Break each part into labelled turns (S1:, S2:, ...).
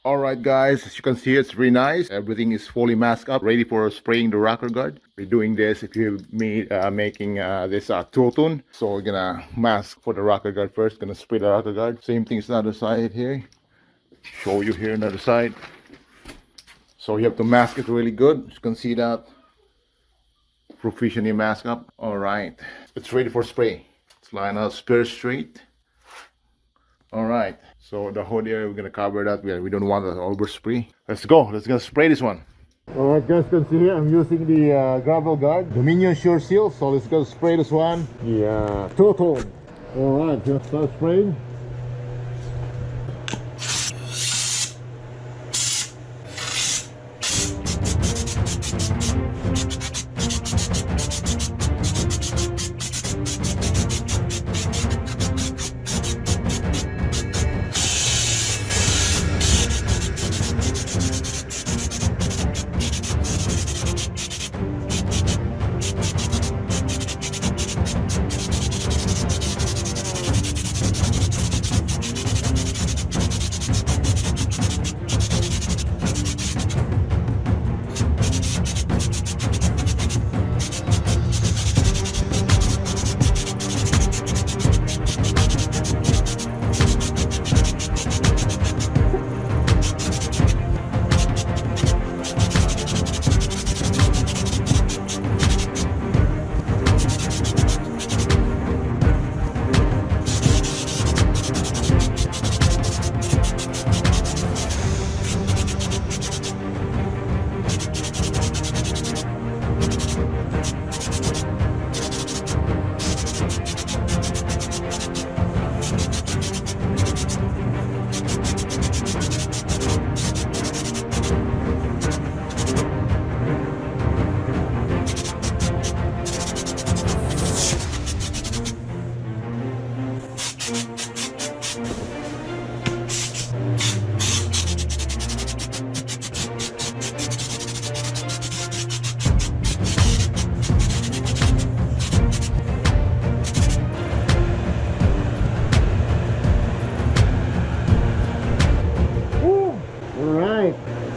S1: Alright guys, as you can see, it's really nice. Everything is fully masked up, ready for spraying the rocker guard. We're doing this if you're making this two-tone. So we're gonna mask for the rocker guard first, gonna spray the rocker guard. Same thing as the other side here. Show you here on the other side. So you have to mask it really good. You can see that. Proficiently mask up. Alright, it's ready for spray. Let's line up spear straight. Alright, so the whole area we're gonna cover that. We don't want to overspray. Let's go. Let's go spray this one. Alright guys, you can see here I'm using the gravel guard Dominion Sure Seal. So let's go spray this one. Yeah, total. Alright, let's start spraying.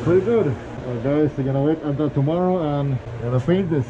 S1: Pretty good. Alright guys, we're gonna wait until tomorrow and gonna paint this.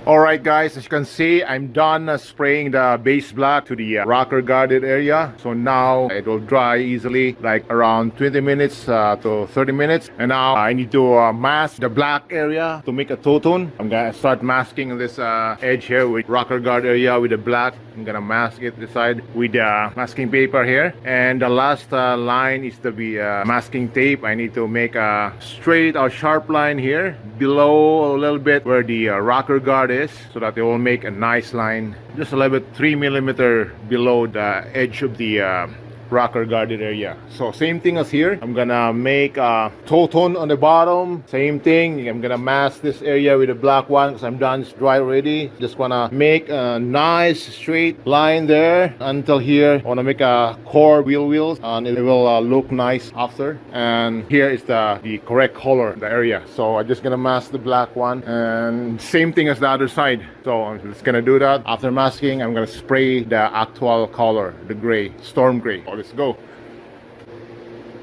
S1: Alright guys, as you can see, I'm done spraying the base black to the rocker guarded area. So now it will dry easily, like around 20 minutes to 30 minutes. And now I need to mask the black area to make a two-tone. I'm gonna start masking this edge here with rocker guard area with the black. I'm gonna mask it this side with masking paper here. And the last line is to be masking tape. I need to make a straight or sharp line here below a little bit where the rocker guard is, so that it will make a nice line just a little bit 3mm below the edge of the rocker guarded area. So same thing as here. I'm gonna make a two-tone on the bottom. Same thing. I'm gonna mask this area with a black one because I'm done. It's dry already. Just wanna make a nice straight line there until here. I wanna make a core wheels and it will look nice after. And here is the correct color, the area. So I'm just gonna mask the black one and same thing as the other side. So I'm just gonna do that. After masking, I'm gonna spray the actual color, the gray, storm gray. Let's go.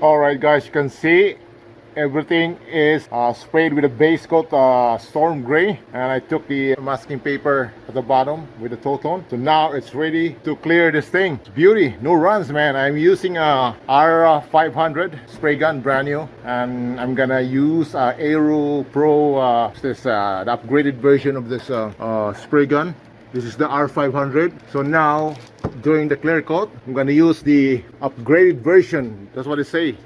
S1: Alright guys, you can see everything is sprayed with a base coat storm gray, and I took the masking paper at the bottom with the two-tone. So now it's ready to clear this thing. It's beauty, no runs, man. I'm using a R500 spray gun, brand new, and I'm gonna use Aero Pro, the upgraded version of this spray gun. This is the R500. So now during the clear coat, I'm gonna use the upgraded version. That's what they say.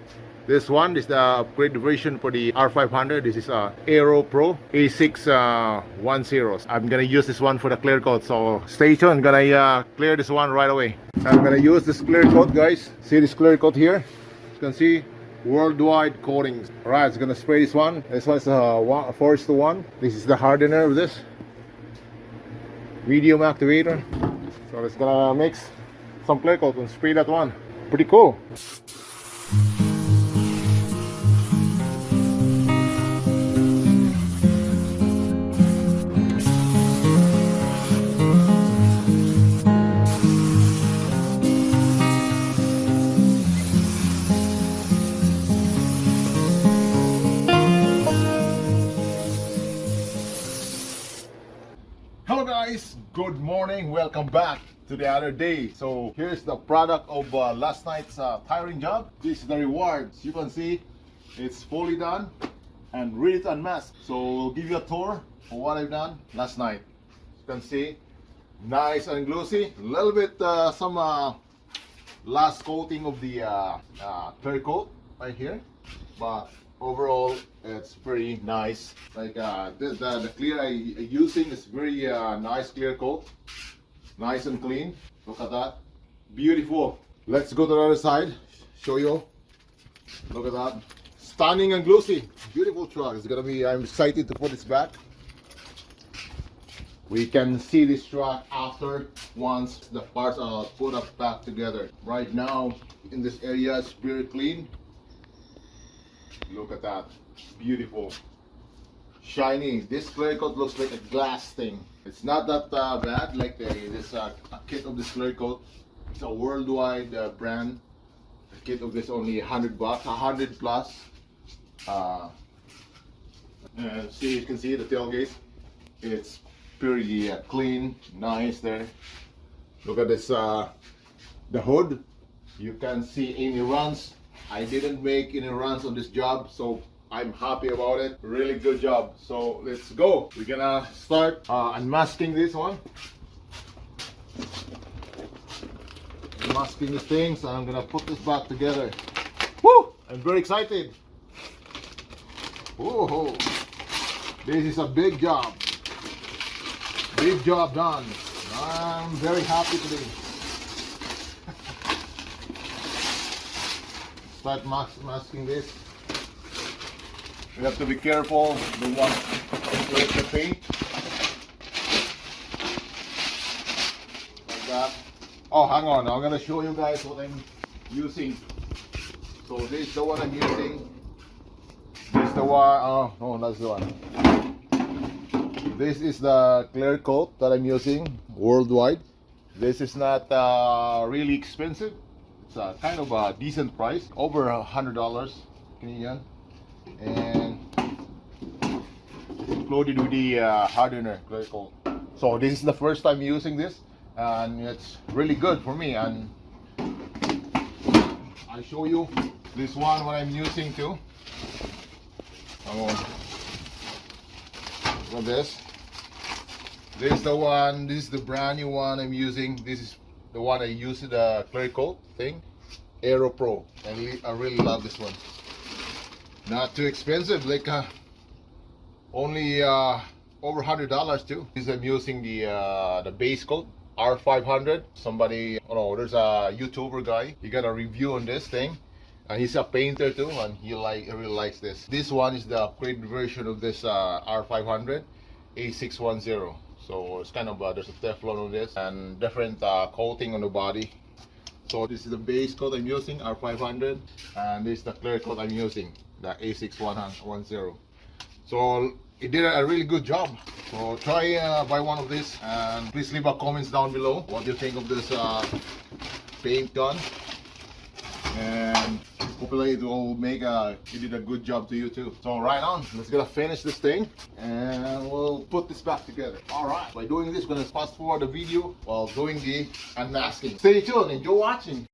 S1: This one is the upgraded version for the R500. This is Aero Pro A610. I'm gonna use this one for the clear coat. So stay tuned. I'm gonna clear this one right away. I'm gonna use this clear coat, guys. See this clear coat here? You can see worldwide coatings. Alright, it's gonna spray this one. This one is 4:1. This is the hardener of this. Medium activator. So it's gonna mix some clear coat and spray that one. Pretty cool. Hello guys, good morning, welcome back to the other day. So here's the product of last night's tiring job. This is the reward. As you can see, it's fully done and ready to unmask. So we'll give you a tour of what I've done last night. You can see, nice and glossy. A little bit some last coating of the clear coat right here, but overall it's pretty nice. Like the clear I using is very nice clear coat, nice and clean. Look at that, beautiful. Let's go to the other side, show you. Look at that, stunning and glossy, beautiful truck. It's gonna be, I'm excited to put this back. We can see this truck after once the parts are put up back together. Right now in this area it's very clean. Look at that, beautiful, shiny. This clear coat looks like a glass thing. It's not that bad. Like this a kit of this clear coat. It's a worldwide brand. A kit of this only $100, 100 plus. And see, you can see the tailgate. It's pretty clean, nice there. Look at this, the hood. You can see any runs. I didn't make any runs on this job, so I'm happy about it. Really good job. So let's go. We're gonna start unmasking this one. Unmasking this thing, so I'm gonna put this back together. Woo! I'm very excited. Whoa! This is a big job. Big job done. I'm very happy today. Start masking this. We have to be careful. Don't want to break the paint. Like that. Oh, hang on. I'm gonna show you guys what I'm using. So this is the one I'm using. This is the one. Oh no, that's the one. This is the clear coat that I'm using worldwide. This is not really expensive. It's kind of a decent price, over $100 Canadian, and it's included with the hardener clear coat. So this is the first time using this, and it's really good for me. And I show you this one what I'm using too. Look at this. This is the one. This is the brand new one I'm using. This is the one I use, the clear coat thing, Aero Pro. And I really love this one. Not too expensive, like only over $100 too. This I'm using the base coat R500. Somebody, oh no, there's a YouTuber guy. He got a review on this thing, and he's a painter too, and he really likes this. This one is the upgraded version of this R500 A610. So it's kind of there's a Teflon on this and different coating on the body. So this is the base coat I'm using, R500, and this is the clear coat I'm using, the A610. So it did a really good job. So try buy one of these, and please leave a comments down below what you think of this paint gun. And hopefully it will make you did a good job to you too. So right on, let's gonna finish this thing and we'll put this back together. All right, by doing this, we're gonna fast forward the video while doing the unmasking. Stay tuned, enjoy watching.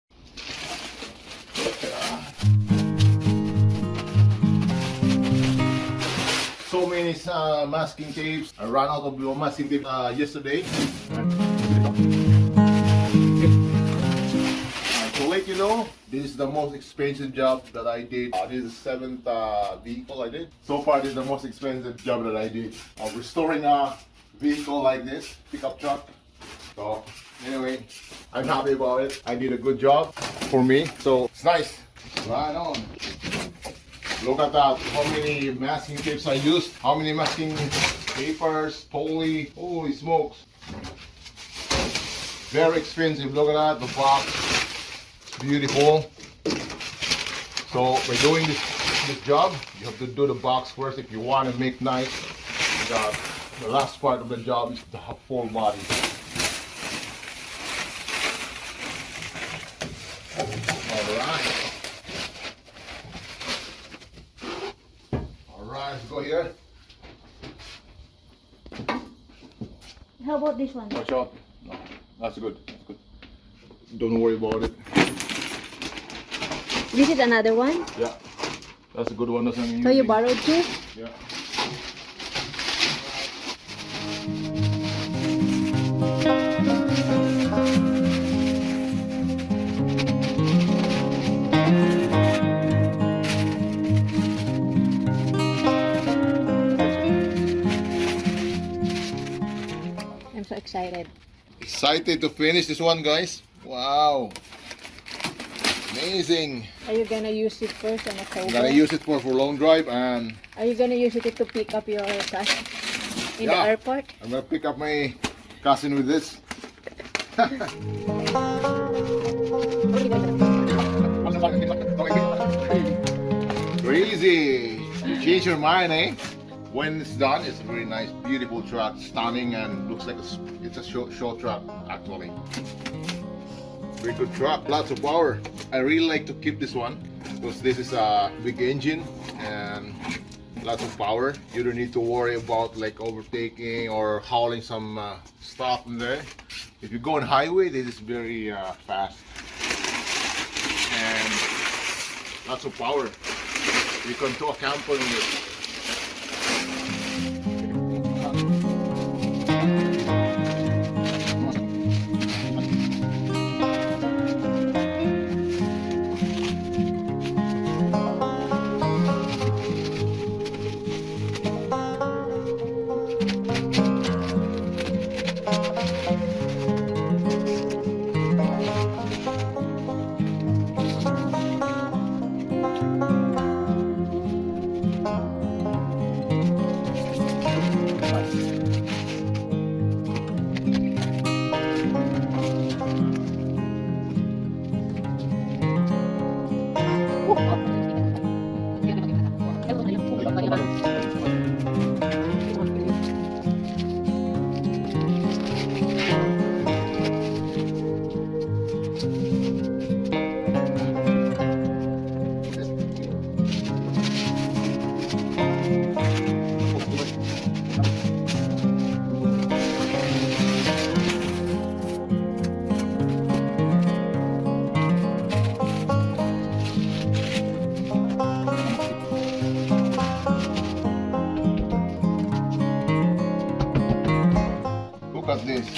S1: So many masking tapes. I ran out of masking tape yesterday. To let you know, this is the most expensive job that I did. This is the 7th vehicle I did. So far, this is the most expensive job that I did. Restoring a vehicle like this, pickup truck. So anyway, I'm happy about it. I did a good job for me. So it's nice. Right on. Look at that. How many masking tapes I used. How many masking papers. Holy smokes. Very expensive. Look at that. The box. Beautiful. So by doing this job, you have to do the box first if you want to make nice. The last part of the job is the full body. All right, let's go here.
S2: How about this one?
S1: Watch out. No, that's good. That's good. Don't worry about it.
S2: This is another one?
S1: Yeah. That's a good one. That's
S2: So you borrowed two?
S1: Yeah.
S2: I'm so excited.
S1: Excited to finish this one, guys. Wow. Amazing.
S2: Are you gonna use it first on October?
S1: I'm gonna use it for long drive, and
S2: Are you gonna use it to pick up your cousin in the
S1: Yeah.
S2: airport?
S1: I'm gonna pick up my cousin with this. Crazy. You change your mind, eh? When it's done, it's a very nice, beautiful truck, stunning, and looks like it's a short truck actually. Very good truck, lots of power. I really like to keep this one because this is a big engine and lots of power. You don't need to worry about like overtaking or hauling some stuff in there. If you go on highway, this is very fast and lots of power. You can tow a camper in it. Look at this.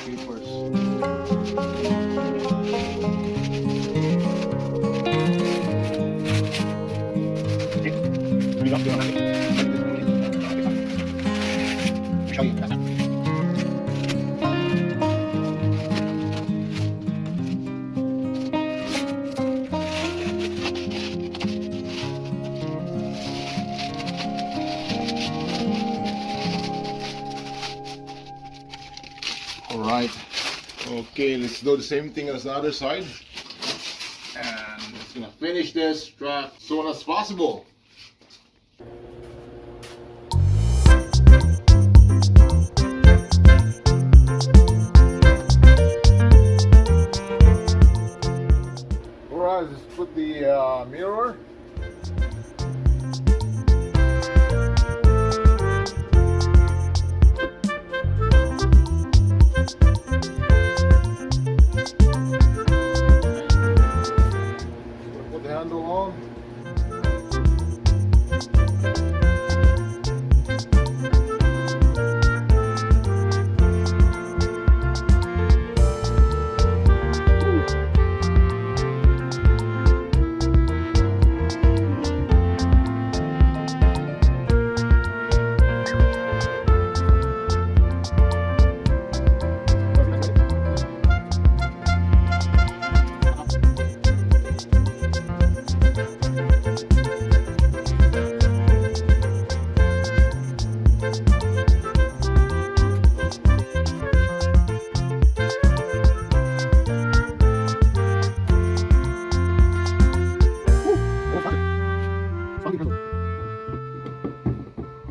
S1: Papers. Alright. Okay, let's do the same thing as the other side. And it's gonna finish this truck as soon as possible. Alright, let's put the mirror. Put the handle on.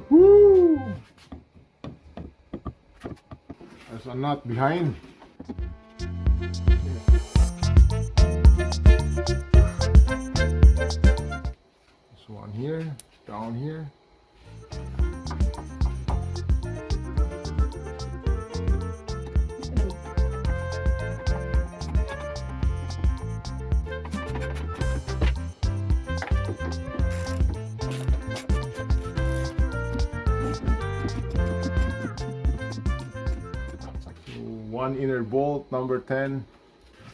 S1: Woo! There's a nut behind. This one here, down here. one inner bolt, number 10.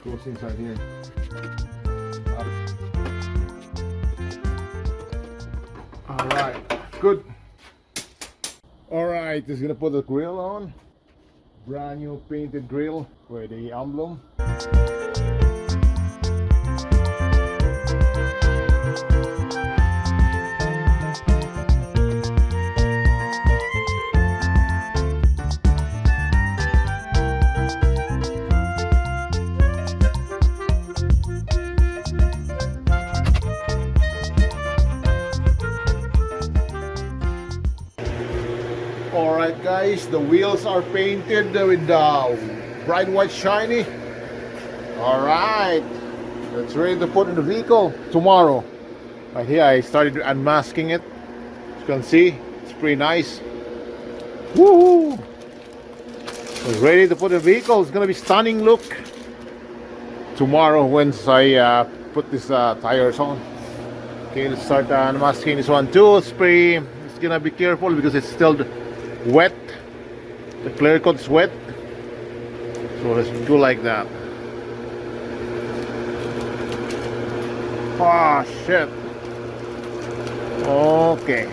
S1: Goes inside here. All right, good. All right, just gonna put the grill on. Brand new painted grill with the emblem. Alright guys, the wheels are painted with bright white shiny. Alright, it's ready to put in the vehicle tomorrow. Right here I started unmasking it. As you can see, it's pretty nice. Woohoo! It's ready to put in the vehicle. It's gonna be stunning look tomorrow once I put this tires on. Okay, let's start unmasking this one too. It's gonna be careful because it's still wet. The clear coat is wet, so let's do like that. Ah, shit. Okay.